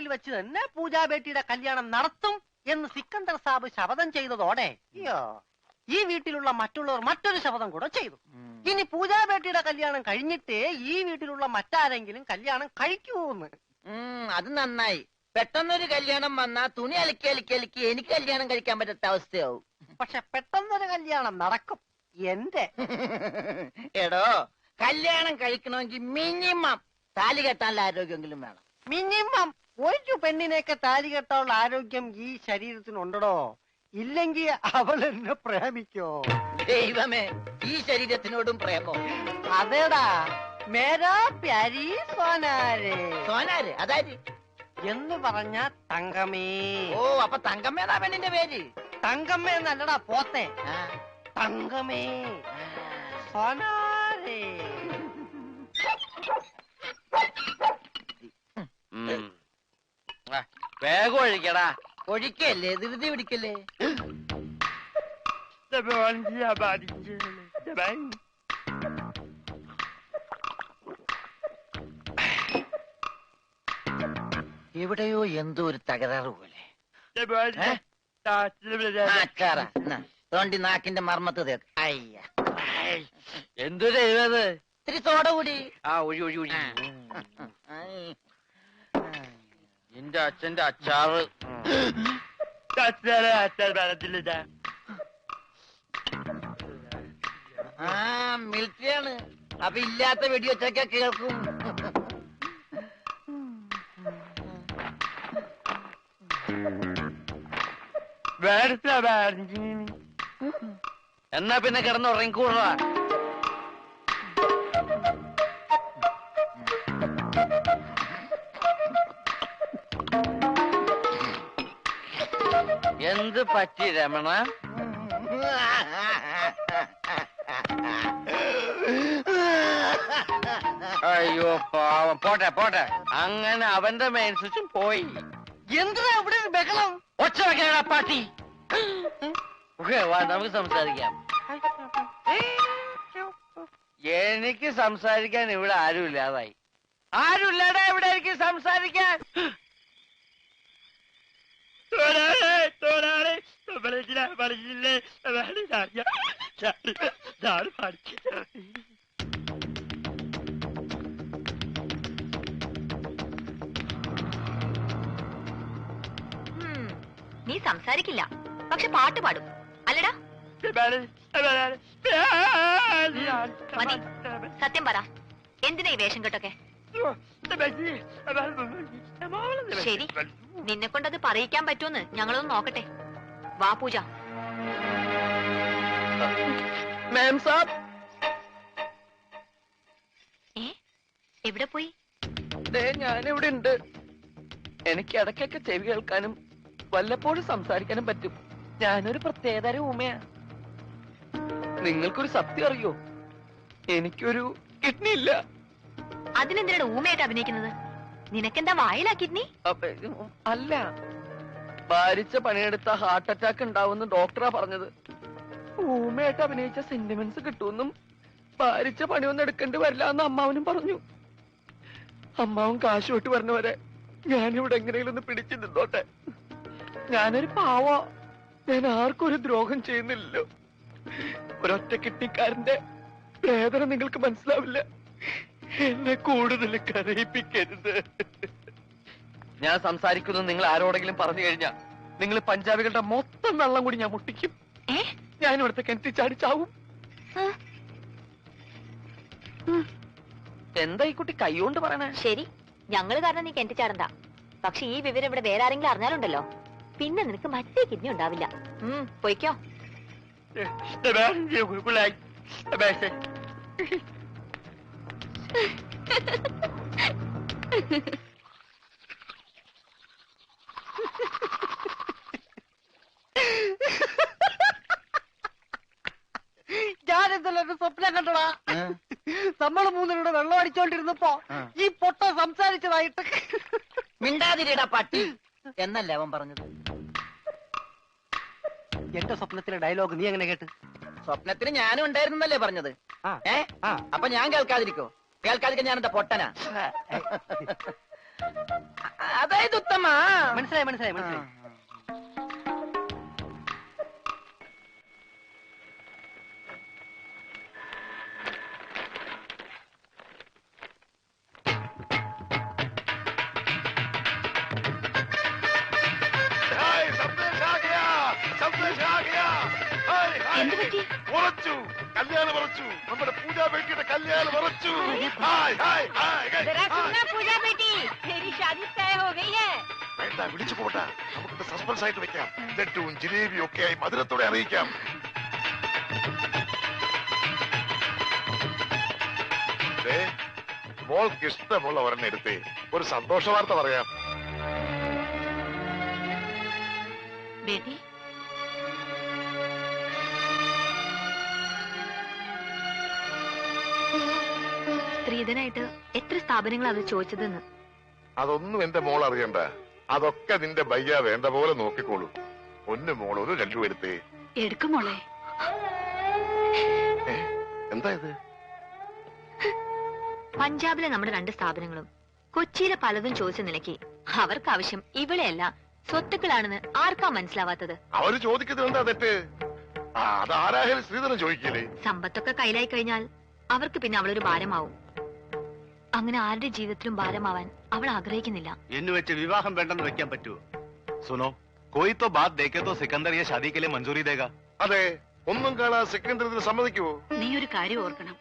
ഹാളിൽ വെച്ച് തന്നെ പൂജാബേട്ടിയുടെ കല്യാണം നടത്തും എന്ന് സിക്കന്ദർ സാബ് ശപഥം ചെയ്തതോടെ ഈ വീട്ടിലുള്ള മറ്റുള്ളവർ മറ്റൊരു ശപഥം കൂടെ ചെയ്തു. ഇനി പൂജാബേട്ടിയുടെ കല്യാണം കഴിഞ്ഞിട്ടേ ഈ വീട്ടിലുള്ള മറ്റാരെങ്കിലും കല്യാണം കഴിക്കൂന്ന്. അത് നന്നായി. പെട്ടെന്നൊരു കല്യാണം വന്നാ തുണി അലക്കി അലക്കി അലക്കി എനിക്ക് കല്യാണം കഴിക്കാൻ പറ്റാത്ത അവസ്ഥയാവും. പക്ഷെ പെട്ടെന്നൊരു കല്യാണം നടക്കും എന്റെ. എടോ, കല്യാണം കഴിക്കണമെങ്കിൽ മിനിമം താലി കെട്ടാനുള്ള ആരോഗ്യമെങ്കിലും വേണം. മിനിമം ഒരു പെണ്ണിനെയൊക്കെ താലി കെട്ടാനുള്ള ആരോഗ്യം ഈ ശരീരത്തിനുണ്ടോ? ഇല്ലെങ്കിൽ അവൾ എന്നെ പ്രേമിക്കോ? ദൈവമേ, ഈ ശരീരത്തിനോടും പ്രേമോ? അതേടാ, മേരാ പ്യാരി സോനാരെ. സോനാര് അതായത് എന്ന് പറഞ്ഞ തങ്കമേ. ഓ, അപ്പൊ തങ്കമ്മേതാ പെണ്ണിന്റെ പേര്? തങ്കമ്മ എന്നല്ലടാ പോത്തെ, തങ്കമേ സോനാരെ. വേഗം ഒഴിക്കടാ. ഒഴിക്കല്ലേ, ധൃതി പിടിക്കല്ലേ. എവിടെയോ എന്തോ ഒരു തകരാറ് പോലെ. തോണ്ടി നാക്കിന്റെ മർമ്മത്ത് തേക്ക്. അയ്യ, എന്തൊരു എഴുതത്? ഇത്തിരി സോഡ കൂടി. ആ, ഒഴി ഒഴി ഒഴി. എന്റെ അച്ഛന്റെ അച്ചാറ്. മിലിറ്ററിയാണ്, അപ്പൊ ഇല്ലാത്ത വെടിവെച്ചൊക്കെ കേൾക്കും. എന്നാ പിന്നെ കിടന്ന് ഉറങ്ങിക്കൂടാ. എന്ത് പറ്റി രമണ? അയ്യോ പാവം. പോട്ടെ പോട്ടെ. അങ്ങനെ അവന്റെ മെയിൻ സ്വിച്ചും പോയി. എന്താ ഇവിടെ ഒരു ബഹളം? ഒച്ച വെക്കണ പാട്ടി. വാ, നമുക്ക് സംസാരിക്കാം. എനിക്ക് സംസാരിക്കാൻ ഇവിടെ ആരുമില്ലാതായി. ആരുമില്ലാതെ ഇവിടെ എനിക്ക് സംസാരിക്കാൻ. നീ സംസാരിക്കില്ല, പക്ഷെ പാട്ട് പാടും അല്ലടാ? മതി, സത്യം പറ, എന്തിനാ ഈ വേഷം കെട്ടൊക്കെ? ശരി, നിന്നെ കൊണ്ടത് പറയിക്കാൻ പറ്റുമെന്ന് ഞങ്ങളൊന്ന് നോക്കട്ടെ. വാ പൂജ. മാം സാബ്. എവിടെ പോയി? ഞാനിവിടെ ഉണ്ട്. എനിക്ക് ഇടയ്ക്കൊക്കെ ചെവി കേൾക്കാനും വല്ലപ്പോഴും സംസാരിക്കാനും പറ്റും. ഞാനൊരു പ്രത്യേകതരം ഊമയാ. നിങ്ങൾക്കൊരു സത്യം അറിയോ? എനിക്കൊരു കിഡ്നി ഇല്ല. അതിനെന്തിനാണ് ഊമയായിട്ട് അഭിനയിക്കുന്നത്? നിനക്കെന്താ വായിലാ കിഡ്നി? അല്ല, ഭാരിച്ച പണിയെടുത്ത ഹാർട്ട് അറ്റാക്ക് ഉണ്ടാവുമെന്ന് ഡോക്ടറാ പറഞ്ഞത്. ഊമയായിട്ട് അഭിനയിച്ച സെന്റിമെന്റ്സ് കിട്ടുമെന്നും ഭാരിച്ച പണിയൊന്നും എടുക്കേണ്ടി വരില്ല എന്ന് അമ്മാവനും പറഞ്ഞു. അമ്മാവൻ കാശ് വിട്ട് പറഞ്ഞവരെ ഞാനിവിടെ എങ്ങനെയെങ്കിലും ഒന്ന് പിടിച്ചു നിന്നോട്ടെ. ഞാനൊരു പാവ. ഞാൻ ആർക്കും ഒരു ദ്രോഹം ചെയ്യുന്നില്ലല്ലോ. ഒരൊറ്റ കിട്ടിക്കാരന്റെ വേദന നിങ്ങൾക്ക് മനസ്സിലാവില്ല. എന്നെ കൂടുതൽ കരയിപ്പിക്കരുത്. ഞാൻ സംസാരിക്കുന്നത് നിങ്ങൾ ആരോടെങ്കിലും പറഞ്ഞു കഴിഞ്ഞാൽ നിങ്ങൾ പഞ്ചാബികളുടെ മൊത്തം വെള്ളം കൂടി ഞാൻ മുട്ടിക്കും. ഞാൻ ഇവിടുത്തെ കിണറ്റി ചാടി ചാവും. എന്താ ഈ കുട്ടി കൈകൊണ്ട് പറയണേ? ശരി, ഞങ്ങള് കാരണം നീ കിണറ്റി ചാടണ്ട. പക്ഷെ ഈ വിവരം ഇവിടെ വേറെ ആരെങ്കിലും അറിഞ്ഞാലുണ്ടല്ലോ, പിന്നെ നിനക്ക് മറ്റേ കിഡ്നി ഉണ്ടാവില്ല. പൊയ്ക്കോ. ഞാനെന്തല്ലോ സ്വപ്നം കണ്ടടാ. നമ്മള് മൂന്നിലൂടെ വെള്ളം അടിച്ചോണ്ടിരുന്നപ്പോ ഈ പൊട്ട സംസാരിച്ചതായിട്ട്. മിണ്ടാതിരിടാ പട്ടി എന്നല്ലേ അവൻ പറഞ്ഞത്? എന്റെ സ്വപ്നത്തിലെ ഡയലോഗ് നീ എങ്ങനെ കേട്ട്? സ്വപ്നത്തിന് ഞാനും ഉണ്ടായിരുന്നല്ലേ പറഞ്ഞത്? അപ്പൊ ഞാൻ കേൾക്കാതിരിക്കോ? കേൾക്കാതിരിക്കാൻ ഞാൻ എന്താ പൊട്ടനാ? അതായത് ഉത്തമ മനസ്സിലായി മനസ്സിലായി മനസ്സിലായി. ഉറച്ചു, കല്യാണം ഉറച്ചു. നമ്മുടെ പൂജാ ബേട്ടിയുടെ കല്യാണം ഉറച്ചു. വേണ്ട, വിളിച്ചു പോട്ടെ. നമുക്ക് സസ്പെൻസ് ആയിട്ട് വെക്കാം. ലഡ്ഡുവും ജിലേബിയും ഒക്കെ ആയി മധുരത്തോടെ അറിയിക്കാം. മോൾക്ക് ഇഷ്ടമുള്ള ഒരെണ്ണം എടുത്തേ, ഒരു സന്തോഷ വാർത്ത പറയാം. ബേബി സ്ത്രീധനായിട്ട് എത്ര സ്ഥാപനങ്ങൾ അത് ചോദിച്ചതെന്ന്. അതൊന്നും എന്റെ മോൾ അറിയണ്ട. അതൊക്കെ നിന്റെ ബയ്യ വേണ്ട പോലെ നോക്കിക്കോളൂ. ഒന്ന് മോൾ ഒരു ലഡ്ഡു എടുത്തേ. എടുക്കുമോളെ. എന്താ ഇത്? പഞ്ചാബിലെ നമ്മുടെ 2 സ്ഥാപനങ്ങളും കൊച്ചിയിലെ പലതും ചോദിച്ച നിലയ്ക്ക് അവർക്ക് ആവശ്യം ഇവിടെയല്ല സ്വത്തുക്കളാണെന്ന് ആർക്കാ മനസ്സിലാവാത്തത്? അവര് ചോദിക്കുന്നത് എന്താ തെറ്റ്? അതാരായാലും സ്ത്രീധനം ചോദിക്കില്ലേ? സമ്പത്തൊക്കെ കയ്യിലായി കഴിഞ്ഞാൽ അവർക്ക് പിന്നെ അവളൊരു ഭാരമാവും. അങ്ങനെ ആരുടെ ജീവിതത്തിലും ഭാരമാവാൻ അവൾ ആഗ്രഹിക്കുന്നില്ല. എന്ന് വെച്ച് വിവാഹം വേണ്ടെന്ന് വെക്കാൻ പറ്റുമോ? സുനോ, कोई तो बात देखे तो सिकंदर ये शादी के लिए मंजूरी देगा. അതെ, ഒന്നും കാണാൻ സെക്കൻഡറി ഇതിന് സമ്മതിക്കുവോ? നീ ഒരു കാര്യം ഓർക്കണം.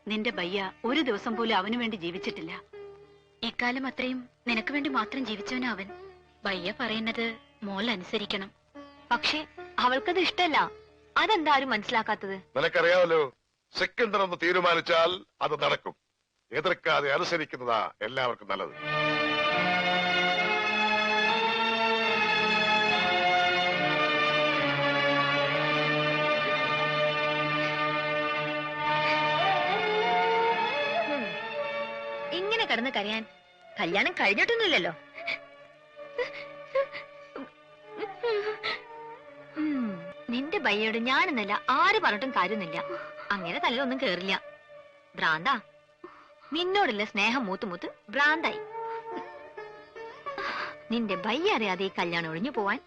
നിന്റെ ബയ്യ ഒരു ദിവസം പോലും അവന് വേണ്ടി ജീവിച്ചിട്ടില്ല. ഇക്കാലം അത്രയും നിനക്ക് വേണ്ടി മാത്രം ജീവിച്ചവനാ അവൻ. ബയ്യ പറയുന്നത് മോൾ അനുസരിക്കണം. പക്ഷേ അവൾക്കത് ഇഷ്ടല്ല. അതെന്താ ആരും മനസ്സിലാക്കാത്തത്? നിനക്കറിയാമല്ലോ, സെക്കൻഡർ ഒന്ന് തീരുമാനിച്ചാൽ അത് നടക്കും. എതിർക്കാതെ അനുസരിക്കുന്നതാ എല്ലാവർക്കും നല്ലത്. ഇങ്ങനെ കിടന്ന് കരയാൻ കല്യാണം കഴിഞ്ഞിട്ടൊന്നുമില്ലല്ലോ. നിന്റെ ബയ്യോട് ഞാനെന്നല്ല ആര് പറഞ്ഞിട്ടും കാര്യമൊന്നുമില്ല. അങ്ങനെ തല്ലൊന്നും കേറില്ല. ഭ്രാന്താ. നിന്നോടുള്ള സ്നേഹം മൂത്ത് ഭ്രാന്തായി. നിന്റെ ബയ്യ അറിയാതെ ഈ കല്യാണം ഒഴിഞ്ഞു പോവാൻ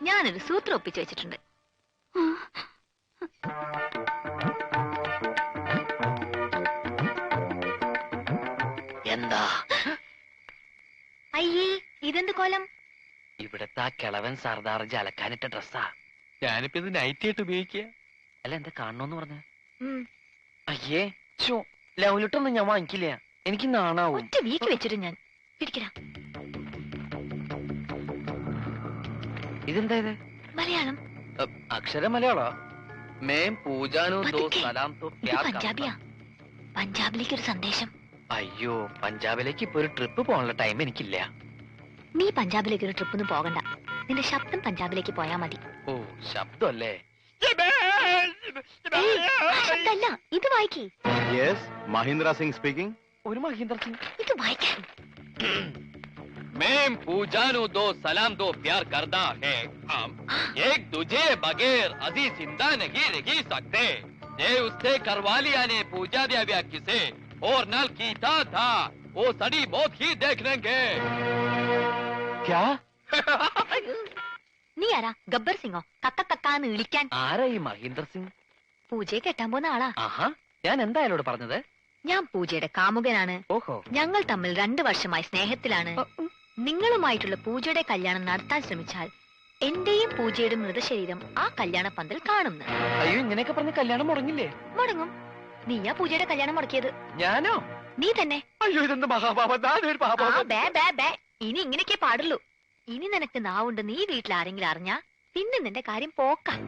ഞാനൊരു സൂത്രം ഒപ്പിച്ചു വെച്ചിട്ടുണ്ട്. എന്താ? അയ്യേ, ഇതെന്ത് കോലം? ഇവിടത്തെ ആ കിളവൻ സർദാർജി അലക്കാനിട്ട ഡ്രസ്സാ. ഞാനിപ്പോ ഇത് നൈറ്റ് ആയിട്ട് ഉപയോഗിക്കുക. അല്ല, എന്താ കാണണോന്ന് പറഞ്ഞ? അയ്യേ, ചോ, ലൗലിട്ടൊന്നും ഞാൻ വാങ്ങിക്കില്ല. എനിക്ക് നാണാവും. ഒറ്റ വീക്ക് വെച്ചിട്ട് ഞാൻ പിടിക്കടാ. ഇതെന്താ ഇത്? മലയാളം. അക്ഷര മലയാളോ? മേം പൂജാനു ദോ സലാം തോ പ്യാർ പഞ്ചാബിയാ. പഞ്ചാബിലേക്ക് ഒരു സന്ദേശം. അയ്യോ, പഞ്ചാബിലേക്ക് ഇപ്പൊ ഒരു ട്രിപ്പ് പോകാനുള്ള ടൈം എനിക്കില്ല. നീ പഞ്ചാബിലേക്ക് ഒരു ട്രിപ്പൊന്നും പോകണ്ട. നിന്റെ ശബ്ദം പഞ്ചാബിലേക്ക് പോയാ മതി. ഓ, ശബ്ദമല്ലേ? ശബ്ദല്ല, ഇത് വായിക്കേ. Yes, Mahindra Singh speaking. ഒരു മഹീന്ദ്ര സിംഗ്. ഇത് വായിക്കാൻ. मैं पूजानु दो सलाम दो प्यार करता है हम एक दूजे बगैर अजी जिंदा नहीं रह सकते. ये उससे करवा लिया ने पूजा दिया व्या किसे और नल कीता था वो सड़ी मौत ही देख लेंगे. क्या? നീ ആരാ? ഗബ്ബർ സിംഗോ? കക്കാന്ന് വിളിക്കാൻ? ആരാ ഈ മഹീന്ദ്ര സിംഗ്? പൂജയെ കെട്ടാൻ പോകുന്ന ആളാ. ആഹാ, ഞാൻ എന്താ അയാളോട് പറഞ്ഞത്? ഞാൻ പൂജയുടെ കാമുകനാണ്. ഓഹോ. ഞങ്ങൾ തമ്മിൽ 2 വർഷമായി സ്നേഹത്തിലാണ്. നിങ്ങളുമായിട്ടുള്ള പൂജയുടെ കല്യാണം നടത്താൻ ശ്രമിച്ചാൽ എന്റെയും പൂജയുടെ മൃതശരീരം ആ കല്യാണ പന്തൽ കാണുന്നു. അയ്യോ, ഇങ്ങനെയൊക്കെ പറഞ്ഞ കല്യാണം മുടങ്ങില്ലേ? മുടങ്ങും. നീയാ പൂജയുടെ കല്യാണം മുടക്കിയത്. ഞാനോ? നീ തന്നെ. അയ്യോ, ഇതെന്ത് മഹാപാപം. ഇനി ഇങ്ങനെയൊക്കെ പാടുള്ളൂ. ഇനി നിനക്ക് നാവുണ്ട്. നീ വീട്ടിൽ ആരെങ്കിലും അറിഞ്ഞാ പിന്നെ നിന്റെ കാര്യം പോക്കാം.